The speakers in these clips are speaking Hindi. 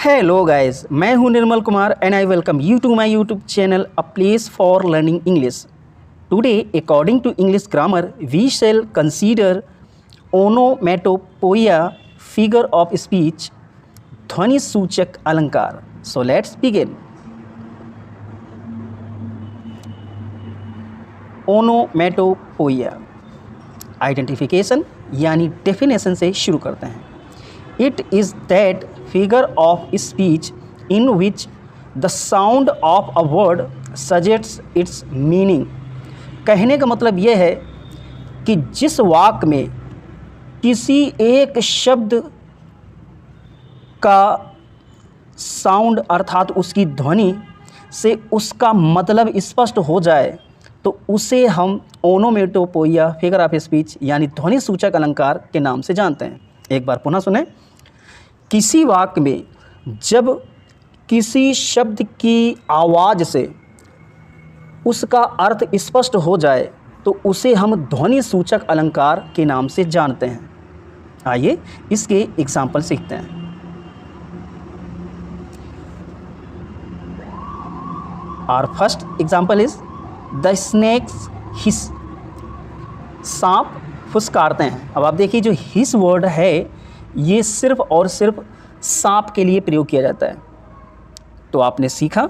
हेलो गाइस, मैं हूं Nirmal Kumar and I welcome you to my YouTube channel a place for learning English. Today according to English grammar we shall consider onomatopoeia figure of speech ध्वनि सूचक अलंकार। So let's begin. Onomatopoeia identification यानी डेफिनेशन से शुरू करते हैं। It is that figure of speech in which the sound of a word suggests its meaning। कहने का मतलब यह है कि जिस वाक्य में किसी एक शब्द का साउंड अर्थात उसकी ध्वनि से उसका मतलब स्पष्ट हो जाए तो उसे हम ओनोमेटोपोइया फिगर ऑफ स्पीच यानी ध्वनि सूचक अलंकार के नाम से जानते हैं। एक बार पुनः सुने। किसी वाक्य में जब किसी शब्द की आवाज़ से उसका अर्थ स्पष्ट हो जाए तो उसे हम ध्वनि सूचक अलंकार के नाम से जानते हैं। आइए इसके एग्जाम्पल सीखते हैं। Our first example is the snake's hiss. सांप फुसकारते हैं। अब आप देखिए जो हिस वर्ड है ये सिर्फ और सिर्फ सांप के लिए प्रयोग किया जाता है। तो आपने सीखा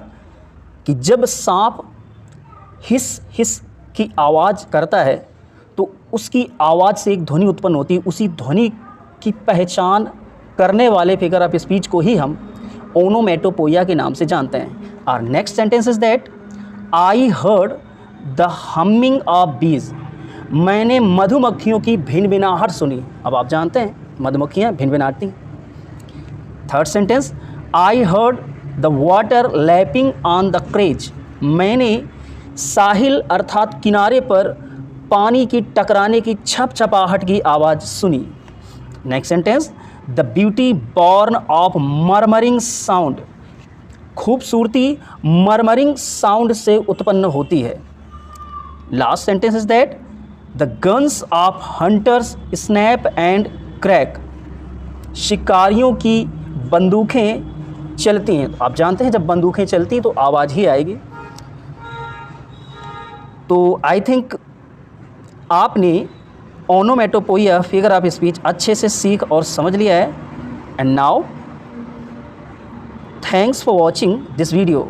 कि जब सांप हिस हिस की आवाज़ करता है तो उसकी आवाज़ से एक ध्वनि उत्पन्न होती है। उसी ध्वनि की पहचान करने वाले फिगर ऑफ स्पीच को ही हम ओनोमेटोपोइया के नाम से जानते हैं। और next sentence is that I heard the humming of बीज। मैंने मधुमक्खियों की भिनभिनाहट सुनी। अब आप जानते हैं मधुमक्खियाँ भिनभिनाती हैं। Third sentence I heard the water lapping on the craze. मैंने साहिल अर्थात किनारे पर पानी की टकराने की छपछपाहट की आवाज़ सुनी। Next sentence the beauty born of murmuring sound. खूबसूरती मरमरिंग साउंड से उत्पन्न होती है। Last sentence is that the guns of hunters snap and crack. शिकारियों की बंदूकें चलती हैं। आप जानते हैं जब बंदूकें चलती हैं तो आवाज़ ही आएगी। तो आई थिंक आपने ओनोमेटोपोइया फिगर ऑफ स्पीच अच्छे से सीख और समझ लिया है। And now thanks for watching this video.